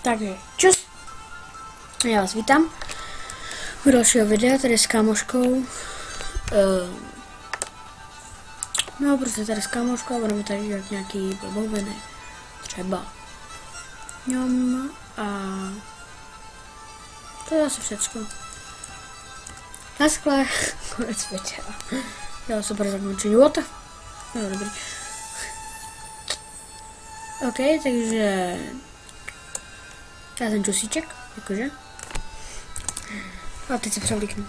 Takže čus, já vás vítám u dalšího videa, tady s kámoškou. No, prostě tady s kámoškou a budeme tady dělat nějaký blboviny, třeba. A to je asi všecko. Naskle, konec videa. Já super zakončení, what? No, dobrý. OK, takže já jsem čusíček, jakože. A teď se převlíknu.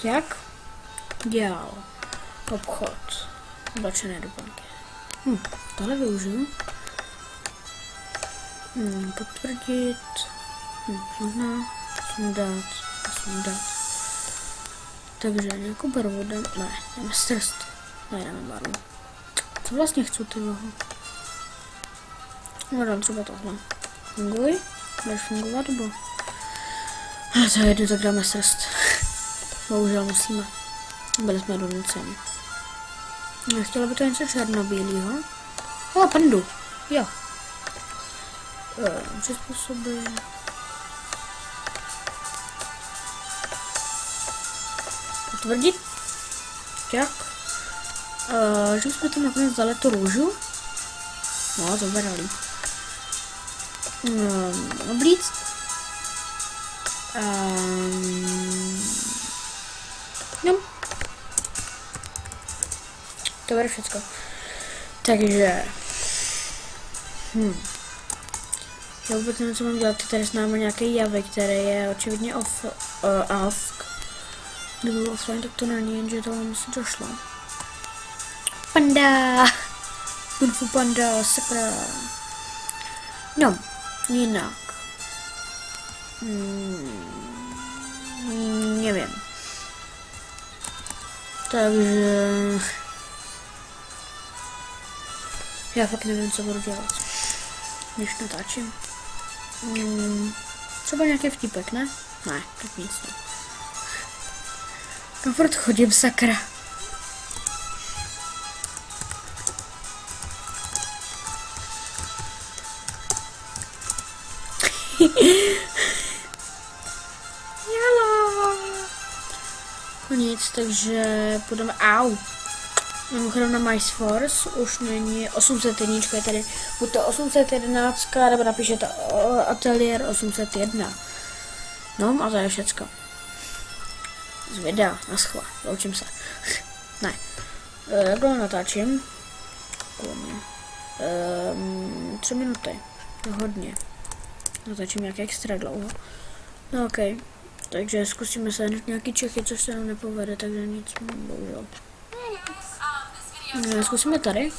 Jak dělal obchod oblačené doplňky? Tohle využiju. Potvrdit. Možná sundat. Takže nějakou barvu dám. Ne, dáme srst. Ne, dáme barvu. Co vlastně chci, ty voho? No, dám třeba tohle. Funguj? Budeš fungovat, nebo? Ale to je jedno, tak dáme srst. Bohužel musíme. Byli jsme donuceni. Nechtěla by to něco černobílýho? O, pandu. Jo. Přizpůsoby. Potvrdit? Jak? Že jsme tam nakonec dali tu růžu. No, to bude líp. Oblíct. No. To bude všecko. Takže. Já vůbec nevím, co mám dělat. Tady s námi nějaký javy, který je očividně off. Kdyby byl offline, tak to není, jenže to vám asi došlo. Panda! Kung Fu Panda, sakra. No, jinak. Nevím. Takže já fakt nevím, co budu dělat, když natáčím. Třeba nějaký vtipek, ne? Ne, tak nic ne. Kam furt chodím, sakra. Nic, takže půjdeme. Au! Mimochodem na MySforce už není 801, je tady buď to 811, nebo napíšete Atelier 801. No a to je všecko. Z videa, naschle, loučím se. Ne. Jak dlouho natáčím? 3 minuty. Hodně. Natáčím nějak extra dlouho. No ok. Takže zkusíme se nějaký Čechy, což se nám nepovede, takže nic, bohužel. Zkusíme tady.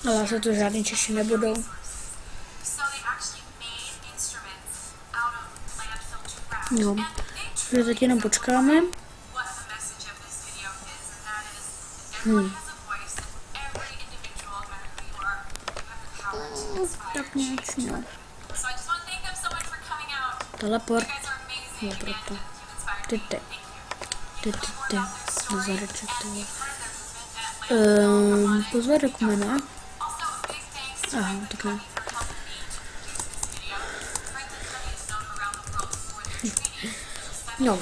Ale se to žádný Češi nebudou. No, takže teď jenom počkáme. Tak nic, no. Teleport. No proto. Ty. Nazareček tady. Pozvat do kmena. Aha, tak ne. No,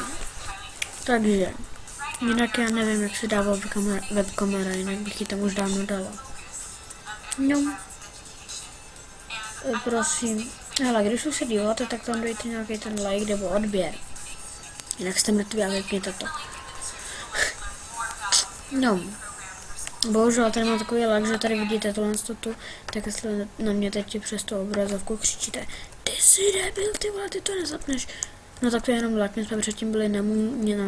takže, jinak já nevím, jak se dává webkamera, jinak bych ji tam už dávno dala. No, prosím, hele, když už se díváte, tak tam dejte nějaký ten like nebo odběr. Jinak jste mrtví a vypněte to. No, bohužel tady mám takový lag, že tady vidíte tohle tu, tak jestli na mě teď přes tu obrazovku křičíte, ty jsi debil, ty vole, ty to nezapneš. No tak to je jenom lag, my jsme předtím byli na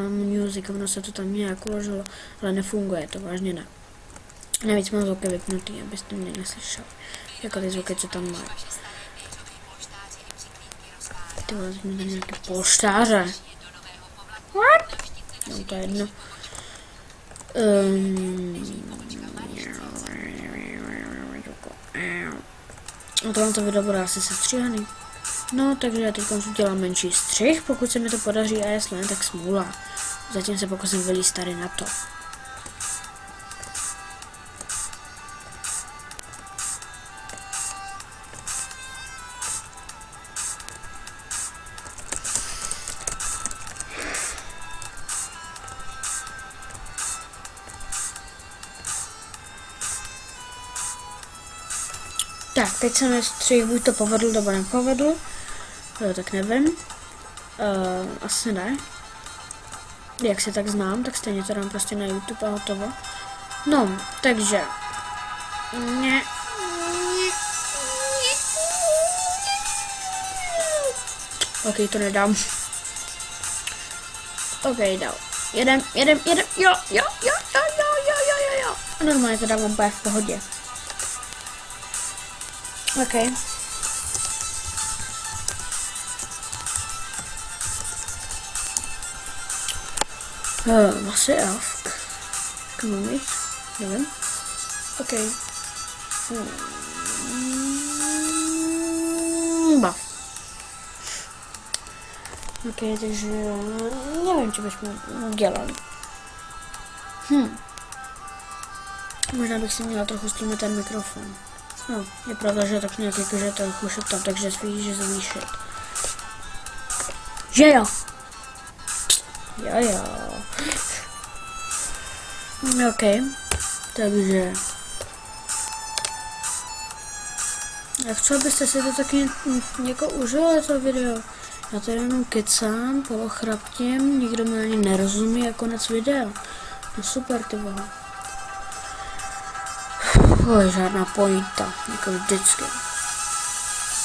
music, ono se to tam nějak uložilo, ale nefunguje to, vážně ne. Navíc mám zvuky vypnutý, abyste mě neslyšeli, jako ty zvuky, co tam mají. Ty vole, jsme tam nějaké polštáře. What? No to je jedno. Tohle to video bude asi sestříhaný. No, takže já teď udělám menší střih, pokud se mi to podaří, a jestli ne, tak smůla. Zatím se pokusím vylízt tady na to. Tak, teď se mi střih buď to povedl, nebo nepovedl. Tak nevím. Asi ne. Jak se tak znám, tak stejně to dám prostě na YouTube a hotovo. No, takže... OK, to nedám. OK, dal. Jedem, jo. A normálně to dám úplně v pohodě. OK. Asi elf. Kmumit. Nevím. OK. Bav. OK, takže nevím, co bychom udělali. Možná bych si měla trochu stlumit ten mikrofon. No, je pravda, že tak nějak jakože trochu šeptat, takže spíš zvýšit. Že jo? Jo. OK, takže... Já chci, abyste si to taky jako užili, to video. Já tady jenom kecám, polochraptím, nikdo mi ani nerozumí a konec videa. No super, ty boha. Žádná pointa, jako vždycky.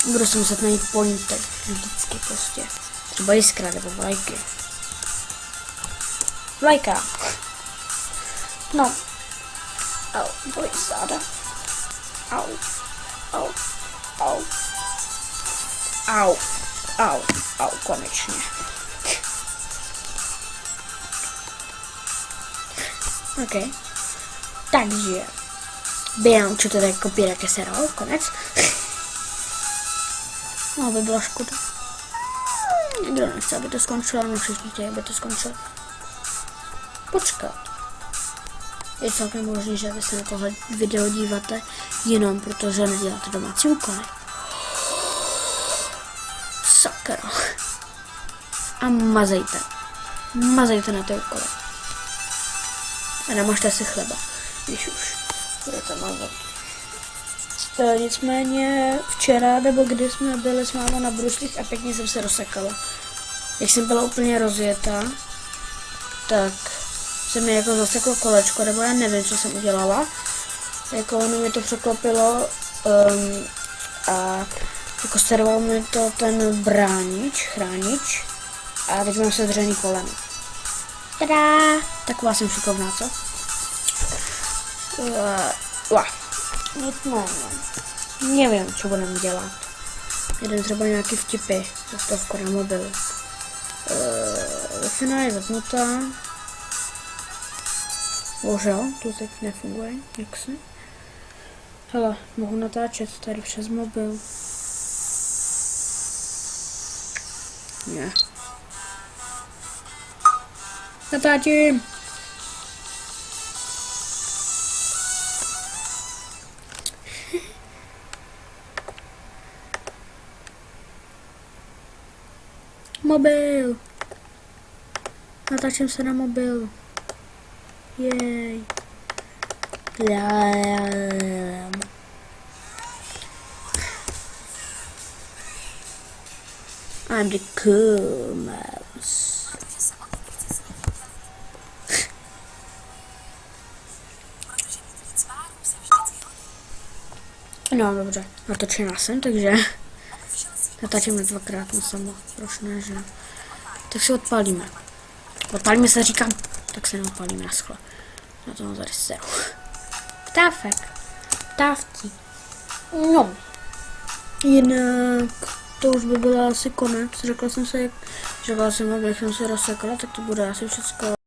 Budu se muset najít pointy, vždycky prostě. Třeba jiskra nebo vlajky. Vlajka. No. Au, bolí záda. Au, konečně. OK. Takže během určitě tak kopíra keserol, konec. No, by byla škoda. Nikdo nechce, aby to skončilo, no všichni chtějí, aby to skončilo. Počkat. Je celkem možný, že vy se na tohle video díváte jenom protože neděláte domácí úkoly. Sakra. A mazejte. Mazejte na ty úkoly. A namažte si chleba, když už budete mazat. Nicméně včera, nebo kdy jsme byli s mámou na bruslích a pěkně jsem se rozsekala. Jak jsem byla úplně rozjetá, tak se mi jako zaseklo kolečko, nebo já nevím, co jsem udělala. Jako ono mi to překlopilo a jako serval mi to ten chránič a teď mám sedřený koleno. Tada! Taková jsem šikovná, co? Nevím, co budeme dělat. Jeden třeba nějaký vtipy za 100 na mobilu. Wi-Fi je zapnutá. Bohužel, to teď nefunguje, jak se. Hele, mohu natáčet tady přes mobil. Ne. Natáčím! Mobil! Natáčím se na mobil. Jej. I'm the cool mouse. No dobře, natočená jsem, takže natáčíme dvakrát na samo, proč ne, že? Tak si odpálíme. Odpálíme se, říkám, tak se neodpálíme na schlo. Na to tady seru. Ptáfek. Ptávci. No. Jinak to už by bylo asi konec. Řekla jsem, abych se rozsekla, tak to bude asi všechno.